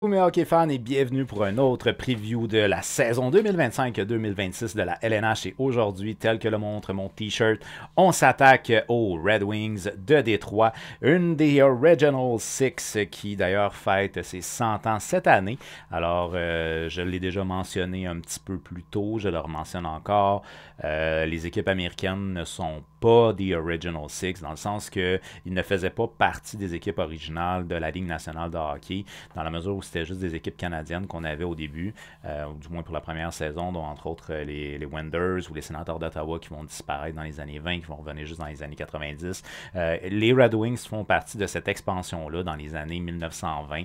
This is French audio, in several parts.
Mes hockey fans et bienvenue pour un autre preview de la saison 2025-2026 de la LNH. Et aujourd'hui, tel que le montre mon t-shirt, on s'attaque aux Red Wings de Détroit, une des Original Six qui d'ailleurs fête ses 100 ans cette année. Alors, je l'ai déjà mentionné un petit peu plus tôt, je le mentionne encore. Les équipes américaines ne sont pas des Original Six, dans le sens qu'ils ne faisaient pas partie des équipes originales de la Ligue nationale de hockey, dans la mesure où c'était juste des équipes canadiennes qu'on avait au début, du moins pour la première saison, dont entre autres les Wenders ou les Sénateurs d'Ottawa qui vont disparaître dans les années 20, qui vont revenir juste dans les années 90. Les Red Wings font partie de cette expansion-là dans les années 1920.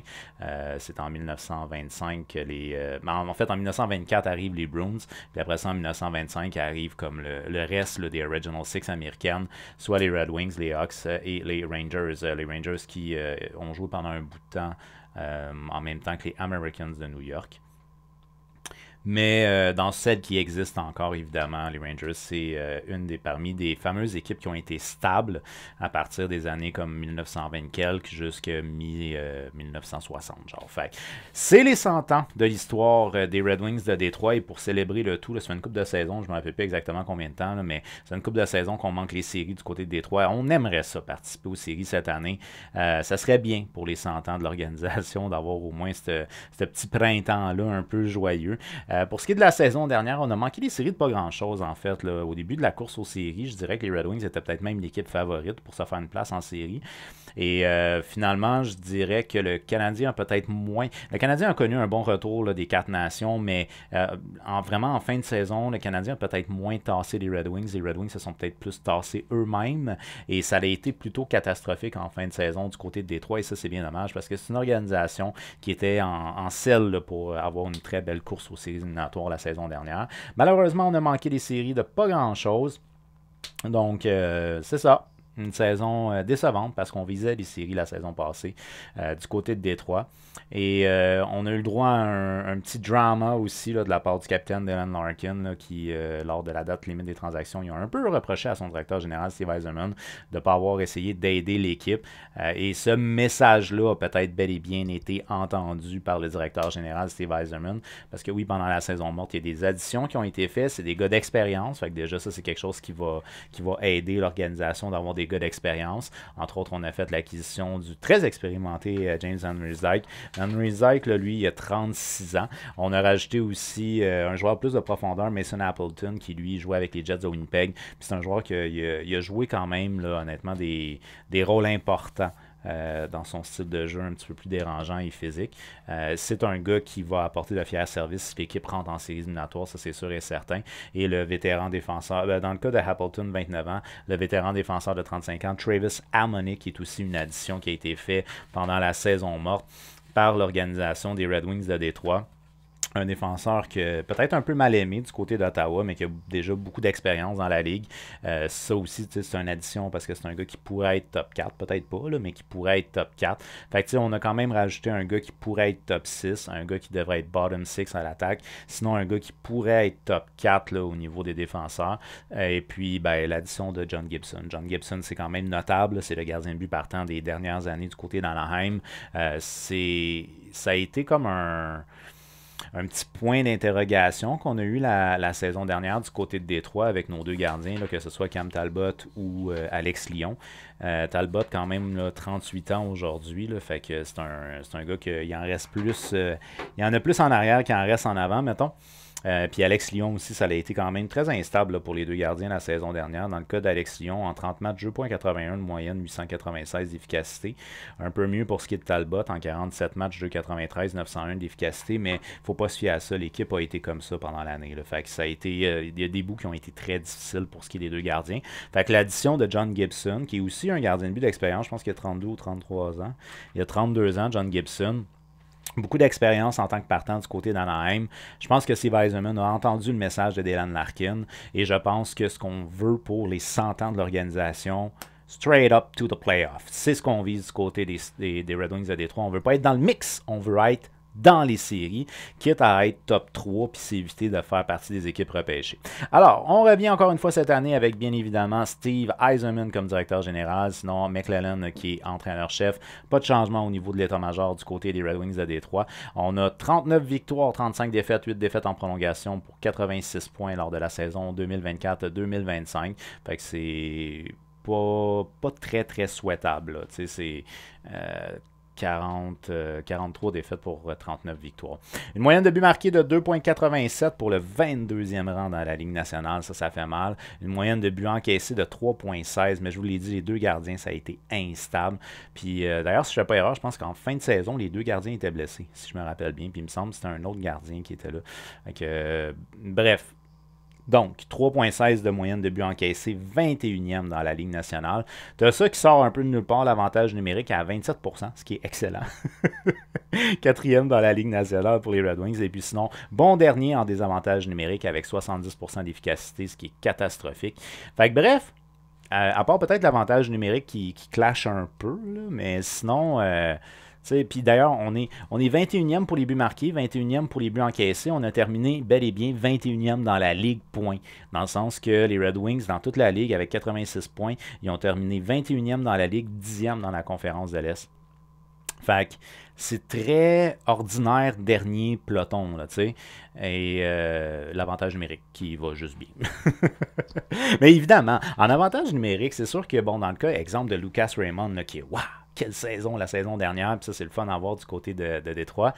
C'est en 1925 que en fait, en 1924 arrivent les Bruins, puis après ça, en 1925 arrive comme le reste là, des Original Six américaines, soit les Red Wings, les Hawks et les Rangers. Les Rangers qui ont joué pendant un bout de temps en même temps que les Americans de New York. Mais dans celles qui existent encore, évidemment, les Rangers, c'est parmi des fameuses équipes qui ont été stables à partir des années comme 1920 quelques jusqu'à mi-1960. Genre. Fait c'est les 100 ans de l'histoire des Red Wings de Détroit. Et pour célébrer le tout, là, ça fait une couple de saisons, je ne me rappelle plus exactement combien de temps, là, mais c'est une couple de saisons qu'on manque les séries du côté de Détroit. On aimerait ça, participer aux séries cette année. Ça serait bien pour les 100 ans de l'organisation d'avoir au moins ce petit printemps-là un peu joyeux. Pour ce qui est de la saison dernière, on a manqué les séries de pas grand-chose, en fait. Là. Au début de la course aux séries, je dirais que les Red Wings étaient peut-être même l'équipe favorite pour se faire une place en série. Et finalement, je dirais que le Canadien a peut-être moins... Le Canadien a connu un bon retour là, des 4 nations, mais vraiment en fin de saison, le Canadien a peut-être moins tassé les Red Wings. Les Red Wings se sont peut-être plus tassés eux-mêmes. Et ça a été plutôt catastrophique en fin de saison du côté de Détroit. Et ça, c'est bien dommage parce que c'est une organisation qui était en selle là, pour avoir une très belle course aux séries éliminatoires la saison dernière. Malheureusement, on a manqué les séries de pas grand-chose. Donc, c'est ça. Une saison décevante parce qu'on visait les séries la saison passée du côté de Détroit. Et on a eu le droit à un petit drama aussi là, de la part du capitaine Dylan Larkin là, qui, lors de la date limite des transactions, il a un peu reproché à son directeur général Steve Yzerman de ne pas avoir essayé d'aider l'équipe. Et ce message-là a peut-être bel et bien été entendu par le directeur général Steve Yzerman. Parce que oui, pendant la saison morte, il y a des additions qui ont été faites. C'est des gars d'expérience. Fait que déjà, ça, c'est quelque chose qui va aider l'organisation d'avoir des gars d'expérience. Entre autres, on a fait l'acquisition du très expérimenté James Van Riemsdyk. Van Riemsdyk, lui, il a 36 ans. On a rajouté aussi un joueur plus de profondeur, Mason Appleton, qui lui jouait avec les Jets de Winnipeg. Puis c'est un joueur qui a joué quand même, là, honnêtement, des rôles importants. Dans son style de jeu un petit peu plus dérangeant et physique. C'est un gars qui va apporter de fiers services si l'équipe rentre en séries éliminatoires, ça c'est sûr et certain. Et le vétéran défenseur, dans le cas de Appleton, 29 ans, le vétéran défenseur de 35 ans, Travis Hamonic, qui est aussi une addition qui a été faite pendant la saison morte par l'organisation des Red Wings de Détroit. Un défenseur que peut-être un peu mal aimé du côté d'Ottawa, mais qui a déjà beaucoup d'expérience dans la ligue. Ça aussi, c'est une addition parce que c'est un gars qui pourrait être top 4, peut-être pas, là, mais qui pourrait être top 4. Fait que on a quand même rajouté un gars qui pourrait être top 6, un gars qui devrait être bottom 6 à l'attaque, sinon un gars qui pourrait être top 4 là, au niveau des défenseurs. Et puis l'addition de John Gibson. John Gibson, c'est quand même notable, c'est le gardien de but partant des dernières années du côté d'Anaheim. Ça a été comme un petit point d'interrogation qu'on a eu la saison dernière du côté de Détroit avec nos deux gardiens, là, que ce soit Cam Talbot ou Alex Lyon. Talbot, quand même, là, 38 ans aujourd'hui, là, fait que c'est un gars qui en reste plus. Il y en a plus en arrière qu'il en reste en avant, mettons. Puis Alex Lyon aussi, ça a été quand même très instable là, pour les deux gardiens la saison dernière. Dans le cas d'Alex Lyon, en 30 matchs, 2,81 de moyenne, 896 d'efficacité. Un peu mieux pour ce qui est de Talbot, en 47 matchs, 2,93, 901 d'efficacité, mais il ne faut pas se fier à ça. L'équipe a été comme ça pendant l'année. Fait que ça a été, il y a des bouts qui ont été très difficiles pour ce qui est des deux gardiens. Fait que l'addition de John Gibson, qui est aussi un gardien de but d'expérience, je pense qu'il a 32 ou 33 ans. Il a 32 ans, John Gibson. Beaucoup d'expérience en tant que partant du côté d'Anaheim. Je pense que Steve Yzerman a entendu le message de Dylan Larkin et je pense que ce qu'on veut pour les 100 ans de l'organisation, straight up to the playoffs. C'est ce qu'on vise du côté des Red Wings de Détroit. On veut pas être dans le mix, on veut être dans les séries, quitte à être top 3 puis s'éviter de faire partie des équipes repêchées. Alors, on revient encore une fois cette année avec bien évidemment Steve Yzerman comme directeur général, sinon McClellan qui est entraîneur-chef. Pas de changement au niveau de l'état-major du côté des Red Wings de Détroit. On a 39 victoires, 35 défaites, 8 défaites en prolongation pour 86 points lors de la saison 2024-2025. Fait que c'est pas très très souhaitable. C'est 43 défaites pour 39 victoires. Une moyenne de buts marqués de 2,87 pour le 22e rang dans la Ligue nationale, ça fait mal. Une moyenne de buts encaissés de 3,16, mais je vous l'ai dit, les deux gardiens, ça a été instable. Puis d'ailleurs, si je ne fais pas erreur, je pense qu'en fin de saison, les deux gardiens étaient blessés, si je me rappelle bien. Puis il me semble que c'était un autre gardien qui était là. Donc, bref. Donc, 3,16 de moyenne de buts encaissés, 21e dans la Ligue nationale. Tu as ça qui sort un peu de nulle part, l'avantage numérique à 27%, ce qui est excellent. 4e dans la Ligue nationale pour les Red Wings. Et puis sinon, bon dernier en désavantage numérique avec 70% d'efficacité, ce qui est catastrophique. Fait que bref, à part peut-être l'avantage numérique qui clash un peu, là, mais sinon... puis d'ailleurs, on est 21e pour les buts marqués, 21e pour les buts encaissés. On a terminé bel et bien 21e dans la Ligue points. Dans le sens que les Red Wings, dans toute la Ligue, avec 86 points, ils ont terminé 21e dans la Ligue, 10e dans la conférence de l'Est. Fait que c'est très ordinaire dernier peloton, là, tu sais. Et l'avantage numérique qui va juste bien. Mais évidemment, en avantage numérique, c'est sûr que, bon, dans le cas, exemple de Lucas Raymond, là, qui est, waouh, quelle saison, la saison dernière, puis ça, c'est le fun à voir du côté de Détroit.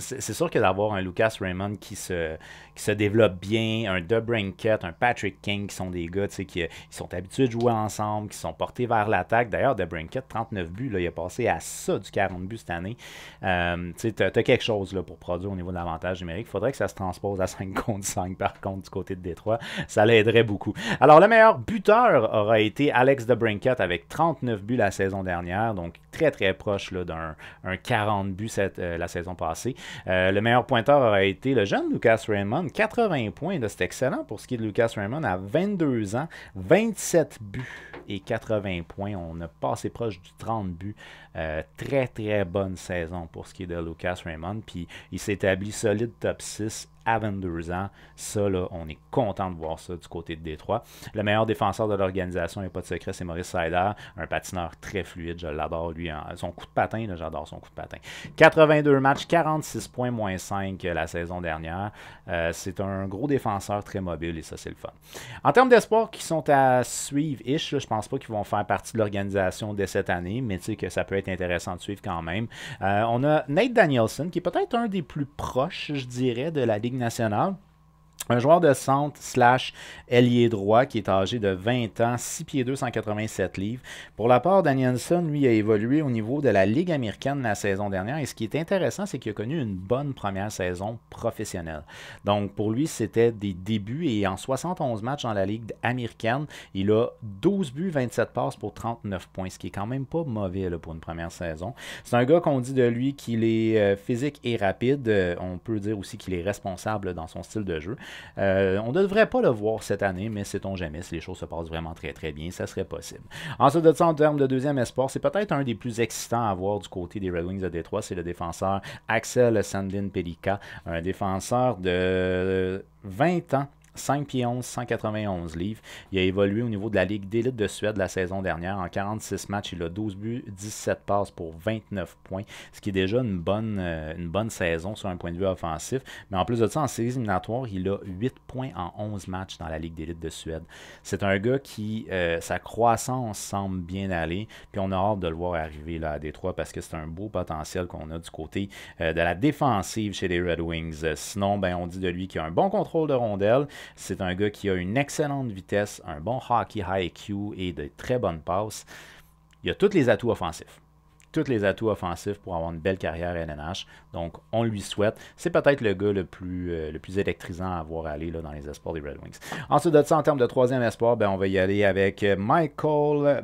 C'est sûr que d'avoir un Lucas Raymond qui se développe bien, un DeBrincat, un Patrick King, qui sont des gars qui sont habitués de jouer ensemble, qui sont portés vers l'attaque. D'ailleurs, DeBrincat, 39 buts, là, il a passé à ça du 40 buts cette année. Tu as quelque chose là, pour produire au niveau de l'avantage numérique. Il faudrait que ça se transpose à 5 contre 5, par contre, du côté de Détroit. Ça l'aiderait beaucoup. Alors, le meilleur buteur aura été Alex DeBrincat avec 39 buts la saison dernière, donc très, très proche d'un 40 buts la saison passée. Le meilleur pointeur aura été le jeune Lucas Raymond, 80 points. C'est excellent pour ce qui est de Lucas Raymond à 22 ans, 27 buts et 80 points. On a passé proche du 30 buts. Très, très bonne saison pour ce qui est de Lucas Raymond. Puis il s'établit solide top 6 à 22 ans. Ça, là, on est content de voir ça du côté de Détroit. Le meilleur défenseur de l'organisation, il n'y a pas de secret, c'est Maurice Seider. Un patineur très fluide, je l'adore, lui. Son coup de patin, là, j'adore son coup de patin. 82 matchs, 46 points, moins 5 la saison dernière. C'est un gros défenseur très mobile et ça, c'est le fun. En termes d'espoirs qui sont à suivre-ish, je pense pas qu'ils vont faire partie de l'organisation dès cette année, mais tu sais que ça peut être intéressant de suivre quand même. On a Nate Danielson, qui est peut-être un des plus proches, je dirais, de la Ligue nationale. Un joueur de centre / ailier droit qui est âgé de 20 ans, 6 pieds 2, 187 livres. Pour la part, Danielson, lui, a évolué au niveau de la Ligue américaine la saison dernière. Et ce qui est intéressant, c'est qu'il a connu une bonne première saison professionnelle. Donc, pour lui, c'était des débuts. Et en 71 matchs dans la Ligue américaine, il a 12 buts, 27 passes pour 39 points. Ce qui est quand même pas mauvais là, pour une première saison. C'est un gars qu'on dit de lui qu'il est physique et rapide. On peut dire aussi qu'il est responsable dans son style de jeu. On ne devrait pas le voir cette année, mais sait-on jamais, si les choses se passent vraiment très très bien, ça serait possible. Ensuite de ça, en termes de deuxième espoir, c'est peut-être un des plus excitants à voir du côté des Red Wings de Détroit, c'est le défenseur Axel Sandin-Pellikka, un défenseur de 20 ans. 5 pieds 11, 191 livres. Il a évolué au niveau de la Ligue d'élite de Suède la saison dernière. En 46 matchs, il a 12 buts, 17 passes pour 29 points, ce qui est déjà une bonne saison sur un point de vue offensif. Mais en plus de ça, en séries éliminatoires, il a 8 points en 11 matchs dans la Ligue d'élite de Suède. C'est un gars qui, sa croissance semble bien aller, puis on a hâte de le voir arriver là, à Détroit parce que c'est un beau potentiel qu'on a du côté de la défensive chez les Red Wings. Sinon, ben, on dit de lui qu'il a un bon contrôle de rondelle. C'est un gars qui a une excellente vitesse, un bon hockey high IQ et de très bonnes passes. Il a tous les atouts offensifs. Tous les atouts offensifs pour avoir une belle carrière à LNH. Donc, on lui souhaite. C'est peut-être le gars le plus électrisant à voir aller là, dans les espoirs des Red Wings. Ensuite de ça, en termes de troisième espoir, ben, on va y aller avec Michael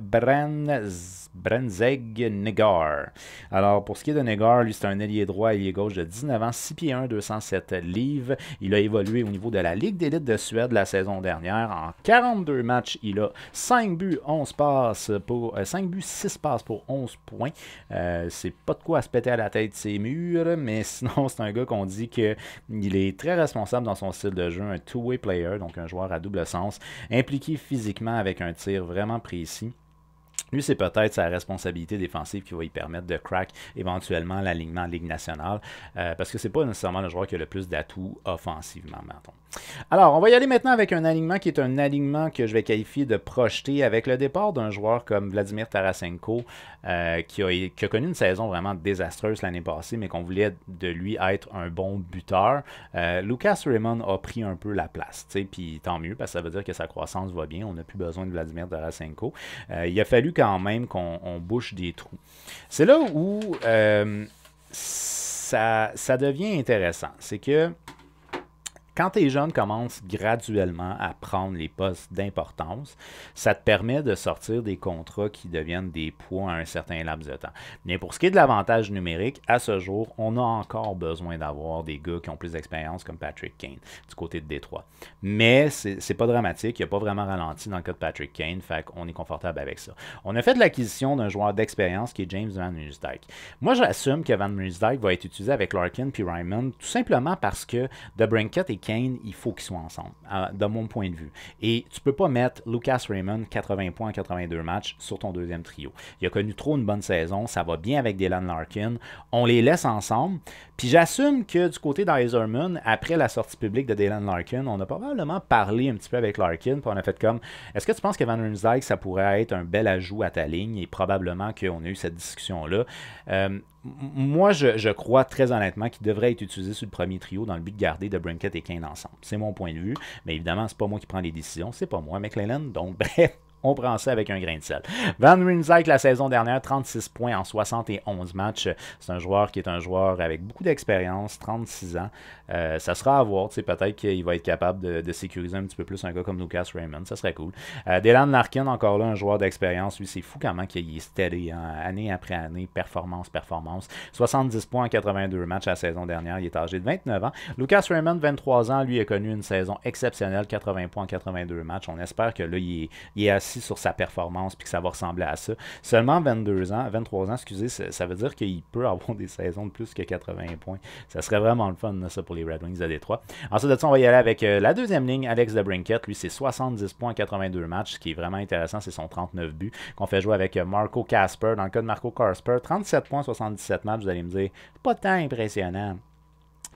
Brenzeg-Negar. Alors, pour ce qui est de Negar, lui, c'est un ailier droit, ailier gauche de 19 ans, 6 pieds 1, 207 livres. Il a évolué au niveau de la Ligue d'élite de Suède la saison dernière. En 42 matchs, il a 5 buts, 11 passes pour 5 buts, 6 passes pour 11 points. C'est pas de quoi se péter à la tête ses murs, mais sinon, c'est un gars qu'on dit qu'il est très responsable dans son style de jeu, un two-way player, donc un joueur à double sens, impliqué physiquement avec un tir vraiment précis. Lui, c'est peut-être sa responsabilité défensive qui va lui permettre de crack éventuellement l'alignement en Ligue nationale, parce que c'est pas nécessairement le joueur qui a le plus d'atouts offensivement, mettons. Alors, on va y aller maintenant avec un alignement qui est un alignement que je vais qualifier de projeté avec le départ d'un joueur comme Vladimir Tarasenko, qui a connu une saison vraiment désastreuse l'année passée, mais qu'on voulait de lui être un bon buteur. Lucas Raymond a pris un peu la place, puis tant mieux, parce que ça veut dire que sa croissance va bien. On n'a plus besoin de Vladimir Tarasenko. Il a fallu quand même qu'on bouche des trous. C'est là où ça devient intéressant. C'est que quand tes jeunes commencent graduellement à prendre les postes d'importance, ça te permet de sortir des contrats qui deviennent des poids à un certain laps de temps. Mais pour ce qui est de l'avantage numérique, à ce jour, on a encore besoin d'avoir des gars qui ont plus d'expérience comme Patrick Kane du côté de Détroit. Mais c'est pas dramatique, il n'a pas vraiment ralenti dans le cas de Patrick Kane, fait qu'on est confortable avec ça. On a fait de l'acquisition d'un joueur d'expérience qui est James Van Riemsdyk. Moi, j'assume que Van Riemsdyk va être utilisé avec Larkin puis Raymond, tout simplement parce que DeBrincat et Kane, il faut qu'ils soient ensemble, de mon point de vue. Et tu peux pas mettre Lucas Raymond 80 points en 82 matchs sur ton deuxième trio. Il a connu trop une bonne saison, ça va bien avec Dylan Larkin, on les laisse ensemble. Puis j'assume que du côté d'Yzerman, après la sortie publique de Dylan Larkin, on a probablement parlé un petit peu avec Larkin, puis on a fait comme, est-ce que tu penses que Van Riemsdyk, ça pourrait être un bel ajout à ta ligne? Et probablement qu'on a eu cette discussion-là. Moi, je crois très honnêtement qu'il devrait être utilisé sur le premier trio dans le but de garder DeBrincat et Kane ensemble. C'est mon point de vue, mais évidemment, c'est pas moi qui prends les décisions, c'est pas moi, McLellan, donc bref. On prend ça avec un grain de sel. Van Riemsdyk, la saison dernière, 36 points en 71 matchs. C'est un joueur qui est un joueur avec beaucoup d'expérience, 36 ans. Ça sera à voir. Peut-être qu'il va être capable de sécuriser un petit peu plus un gars comme Lucas Raymond. Ça serait cool. Dylan Larkin, encore là, un joueur d'expérience. Lui, c'est fou comment il est steady, année après année, performance. 70 points en 82 matchs la saison dernière. Il est âgé de 29 ans. Lucas Raymond, 23 ans, lui, a connu une saison exceptionnelle, 80 points en 82 matchs. On espère que là, il est assis sur sa performance puis que ça va ressembler à ça. Seulement 23 ans, excusez, ça veut dire qu'il peut avoir des saisons de plus que 80 points. Ça serait vraiment le fun, ça, pour les Red Wings de Détroit. Ensuite de ça, on va y aller avec la deuxième ligne, Alex DeBrincat. Lui, c'est 70 points en 82 matchs. Ce qui est vraiment intéressant, c'est son 39 buts qu'on fait jouer avec Marco Kasper. Dans le cas de Marco Kasper, 37 points, 77 matchs. Vous allez me dire, pas tant impressionnant.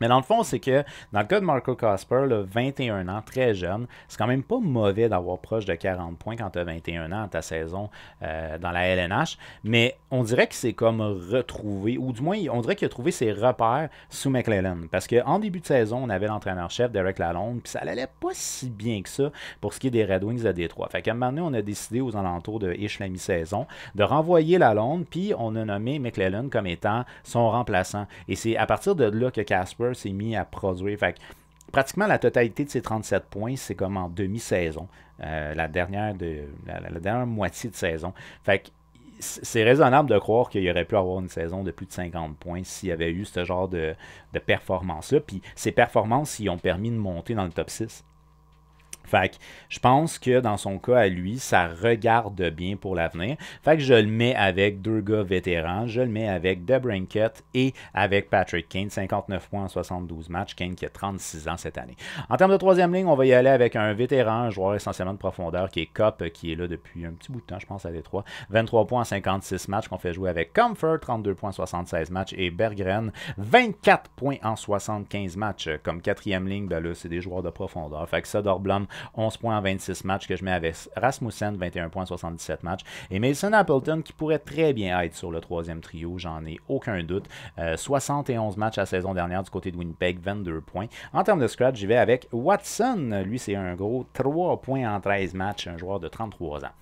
Mais dans le fond, c'est que dans le cas de Marco Kasper, 21 ans, très jeune, c'est quand même pas mauvais d'avoir proche de 40 points quand tu as 21 ans dans ta saison dans la LNH, mais on dirait que c'est comme retrouvé, ou du moins, on dirait qu'il a trouvé ses repères sous McLellan, parce qu'en début de saison, on avait l'entraîneur-chef Derek Lalonde, puis ça allait pas si bien que ça pour ce qui est des Red Wings de Détroit. Fait qu'à un moment donné, on a décidé aux alentours de la mi-saison de renvoyer Lalonde, puis on a nommé McLellan comme étant son remplaçant. Et c'est à partir de là que Kasper s'est mis à produire. Fait que, pratiquement la totalité de ses 37 points, c'est comme en demi-saison. La dernière moitié de saison. Fait que c'est raisonnable de croire qu'il aurait pu avoir une saison de plus de 50 points s'il y avait eu ce genre de performance-là. Puis ces performances, ils ont permis de monter dans le top 6. Fait que je pense que dans son cas à lui, ça regarde bien pour l'avenir. Fait que je le mets avec deux gars vétérans. Je le mets avec DeBrincat et avec Patrick Kane, 59 points en 72 matchs. Kane qui a 36 ans cette année. En termes de troisième ligne, on va y aller avec un vétéran, un joueur essentiellement de profondeur qui est Copp, qui est là depuis un petit bout de temps, je pense, à Détroit. 23 points en 56 matchs qu'on fait jouer avec Comfort, 32 points en 76 matchs. Et Berggren, 24 points en 75 matchs. Comme quatrième ligne, ben là, c'est des joueurs de profondeur. Fait que Soderblom, 11 points en 26 matchs que je mets avec Rasmussen, 21 points en 77 matchs. Et Mason Appleton qui pourrait très bien être sur le troisième trio, j'en ai aucun doute. 71 matchs la saison dernière du côté de Winnipeg, 22 points. En termes de scratch, j'y vais avec Watson. Lui, c'est un gros 3 points en 13 matchs, un joueur de 33 ans.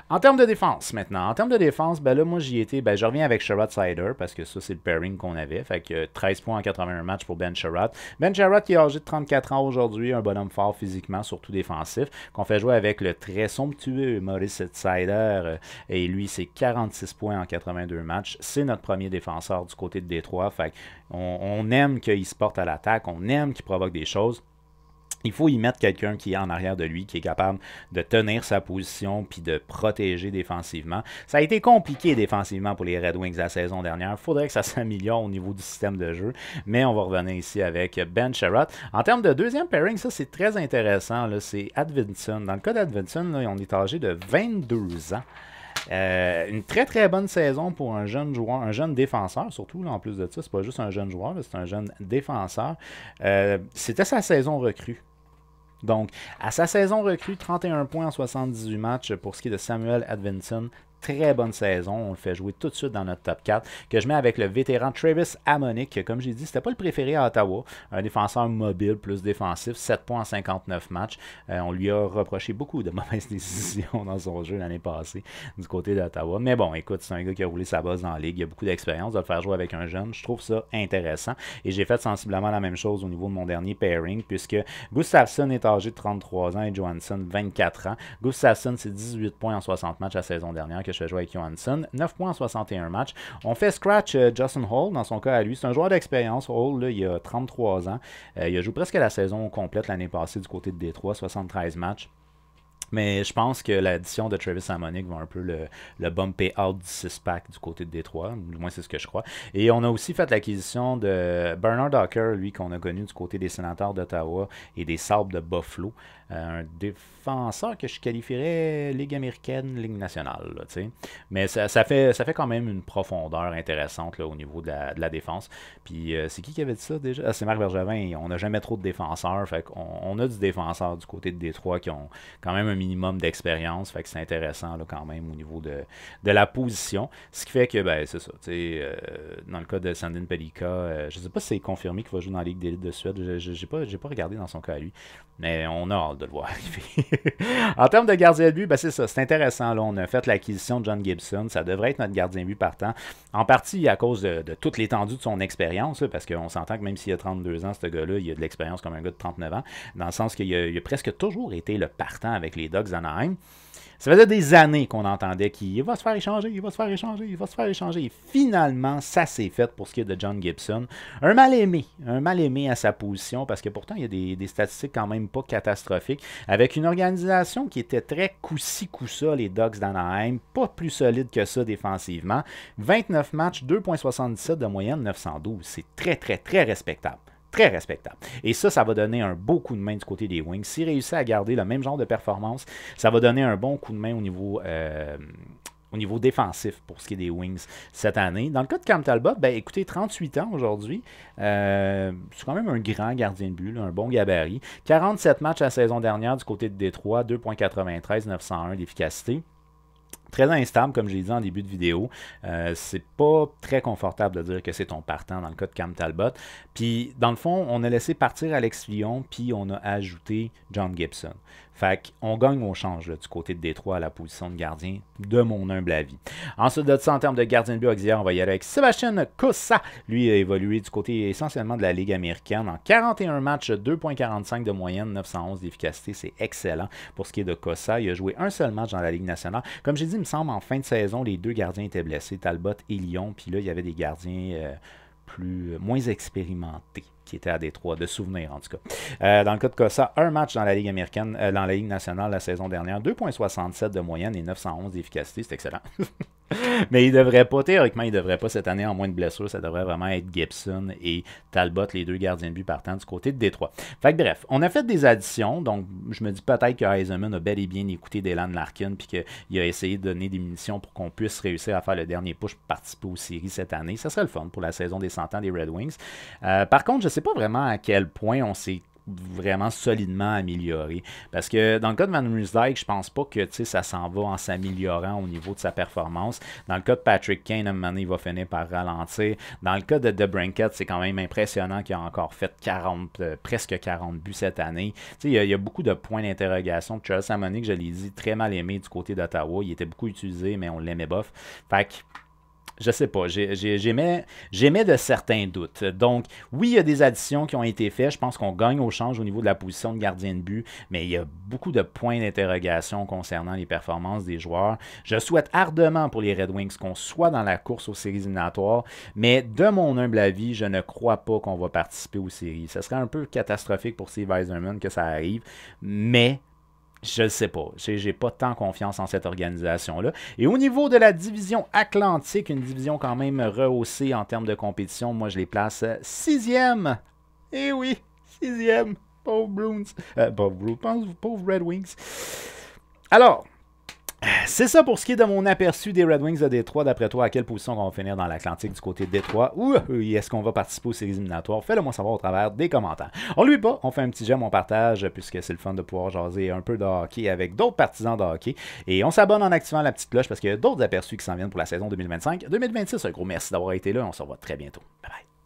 En termes de défense, maintenant. En termes de défense, ben là, moi, j'y étais. Ben, je reviens avec Sherrod Sider parce que ça, c'est le pairing qu'on avait. Fait que 13 points en 81 matchs pour Ben Sherrod. Ben Sherrod qui est âgé de 34 ans aujourd'hui, un bonhomme fort physiquement, surtout défensif, qu'on fait jouer avec le très somptueux Maurice Sider. Et lui, c'est 46 points en 82 matchs. C'est notre premier défenseur du côté de Détroit. Fait qu'on aime qu'il se porte à l'attaque, on aime qu'il provoque des choses. Il faut y mettre quelqu'un qui est en arrière de lui, qui est capable de tenir sa position puis de protéger défensivement. Ça a été compliqué défensivement pour les Red Wings la saison dernière. Il faudrait que ça s'améliore au niveau du système de jeu. Mais on va revenir ici avec Ben Sherratt. En termes de deuxième pairing, ça c'est très intéressant. C'est Edvinsson. Dans le cas d'Edvinsson, on est âgé de 22 ans. Une très très bonne saison pour un jeune joueur, un jeune défenseur surtout, là, en plus de ça, c'est pas juste un jeune joueur, c'est un jeune défenseur. C'était sa saison recrue. Donc, à sa saison recrue, 31 points en 78 matchs pour ce qui est de Samuel Edvinsson. Très bonne saison, on le fait jouer tout de suite dans notre top 4, que je mets avec le vétéran Travis Hamonic, que comme j'ai dit, c'était pas le préféré à Ottawa, un défenseur mobile plus défensif, 7 points en 59 matchs. On lui a reproché beaucoup de mauvaises décisions dans son jeu l'année passée du côté d'Ottawa. Mais bon, écoute, c'est un gars qui a roulé sa base dans la ligue, il a beaucoup d'expérience, de le faire jouer avec un jeune, je trouve ça intéressant. Et j'ai fait sensiblement la même chose au niveau de mon dernier pairing, puisque Gustafsson est âgé de 33 ans et Johansson 24 ans. Gustafsson, c'est 18 points en 60 matchs la saison dernière, que je fais jouer avec Johansson. 9 points en 61 matchs. On fait scratch Justin Hall, dans son cas à lui. C'est un joueur d'expérience. Hall, là, il a 33 ans. Il a joué presque la saison complète l'année passée du côté de Détroit, 73 matchs. Mais je pense que l'addition de Travis Hamonic va un peu le bumper out du 6-pack du côté de Détroit. Du moins, c'est ce que je crois. Et on a aussi fait l'acquisition de Bernard Docker, lui, qu'on a connu du côté des Sénateurs d'Ottawa et des Sabres de Buffalo. Un défenseur que je qualifierais Ligue américaine, Ligue nationale. Là, mais ça fait quand même une profondeur intéressante là, au niveau de la défense. Puis c'est qui avait dit ça déjà? Ah, c'est Marc Bergevin. On n'a jamais trop de défenseurs. Fait on a du défenseur du côté de Détroit qui ont quand même un minimum d'expérience. Fait que c'est intéressant là, quand même au niveau de la position. Ce qui fait que ben, c'est ça. Dans le cas de Sandin Pelika, je ne sais pas si c'est confirmé qu'il va jouer dans la Ligue d'élite de Suède. Je n'ai pas regardé dans son cas à lui. Mais on a hâte de le voir arriver. En termes de gardien de but, ben c'est ça, c'est intéressant. Là, on a fait l'acquisition de John Gibson. Ça devrait être notre gardien de but partant. En partie à cause de toute l'étendue de son expérience, là, parce qu'on s'entend que même s'il a 32 ans, ce gars-là, il a de l'expérience comme un gars de 39 ans, dans le sens qu'il a presque toujours été le partant avec les Ducks d'Anaheim. Ça faisait des années qu'on entendait qu'il va se faire échanger, il va se faire échanger, il va se faire échanger. Et finalement, ça s'est fait pour ce qui est de John Gibson. Un mal-aimé à sa position, parce que pourtant, il y a des statistiques quand même pas catastrophiques. Avec une organisation qui était très coup-ci, coup-ça, les Ducks d'Anaheim, pas plus solide que ça défensivement. 29 matchs, 2,77 de moyenne, 912. C'est très, très, très respectable. Très respectable. Et ça va donner un beau coup de main du côté des Wings. S'il réussit à garder le même genre de performance, ça va donner un bon coup de main au niveau défensif pour ce qui est des Wings cette année. Dans le cas de Cam Talbot, ben, écoutez, 38 ans aujourd'hui. C'est quand même un grand gardien de but, là, un bon gabarit. 47 matchs la saison dernière du côté de Détroit, 2,93, 901 d'efficacité. Très instable, comme je l'ai dit en début de vidéo. C'est pas très confortable de dire que c'est ton partant dans le cas de Cam Talbot. Puis, dans le fond, on a laissé partir Alex Lyon, puis on a ajouté John Gibson. Fait qu'on gagne au change là, du côté de Détroit à la position de gardien, de mon humble avis. Ensuite de ça, en termes de gardien de but auxiliaire, on va y aller avec Sébastien Cossa. Lui a évolué du côté essentiellement de la Ligue américaine. En 41 matchs, 2,45 de moyenne, 911 d'efficacité. C'est excellent pour ce qui est de Cossa. Il a joué un seul match dans la Ligue nationale. Comme j'ai dit, il me semble, en fin de saison, les deux gardiens étaient blessés, Talbot et Lyon. Puis là, il y avait des gardiens moins expérimentés qui était à Détroit, de souvenirs en tout cas. Dans le cas de Cossa, un match dans la Ligue américaine, dans la Ligue nationale la saison dernière, 2,67 de moyenne et 911 d'efficacité, c'est excellent. Mais il devrait pas, théoriquement, il devrait pas cette année, en moins de blessures, ça devrait vraiment être Gibson et Talbot, les deux gardiens de but partant du côté de Détroit. Fait que bref, on a fait des additions, donc je me dis peut-être que Eisenman a bel et bien écouté Dylan Larkin, puis qu'il a essayé de donner des munitions pour qu'on puisse réussir à faire le dernier push pour participer aux séries cette année. Ça serait le fun pour la saison des 100 ans des Red Wings. Par contre, je sais pas vraiment à quel point on s'est vraiment solidement amélioré. Parce que dans le cas de Van Riemsdyk, je pense pas que ça s'en va en s'améliorant au niveau de sa performance. Dans le cas de Patrick Kane, à un moment donné, il va finir par ralentir. Dans le cas de DeBrincat, c'est quand même impressionnant qu'il a encore fait presque 40 buts cette année. Il y a beaucoup de points d'interrogation. Charles Hamonic, je l'ai dit, très mal aimé du côté d'Ottawa. Il était beaucoup utilisé, mais on l'aimait bof. Fait que Je sais pas, j'émets de certains doutes. Donc, oui, il y a des additions qui ont été faites. Je pense qu'on gagne au change au niveau de la position de gardien de but, mais il y a beaucoup de points d'interrogation concernant les performances des joueurs. Je souhaite ardemment pour les Red Wings qu'on soit dans la course aux séries éliminatoires, mais de mon humble avis, je ne crois pas qu'on va participer aux séries. Ce serait un peu catastrophique pour Steve Yzerman que ça arrive, mais je ne sais pas. J'ai pas tant confiance en cette organisation-là. Et au niveau de la division Atlantique, une division quand même rehaussée en termes de compétition, moi je les place sixième. Eh oui, sixième. Pauvre Bruins. Pauvre Red Wings. Alors, c'est ça pour ce qui est de mon aperçu des Red Wings de Détroit. D'après toi, à quelle position on va finir dans l'Atlantique du côté de Détroit? Ou est-ce qu'on va participer aux séries éliminatoires? Fais-le moi savoir au travers des commentaires. On lui pas, on fait un petit j'aime, on partage, puisque c'est le fun de pouvoir jaser un peu de hockey avec d'autres partisans de hockey. Et on s'abonne en activant la petite cloche parce qu'il y a d'autres aperçus qui s'en viennent pour la saison 2025. 2026, un gros merci d'avoir été là. On se revoit très bientôt. Bye bye.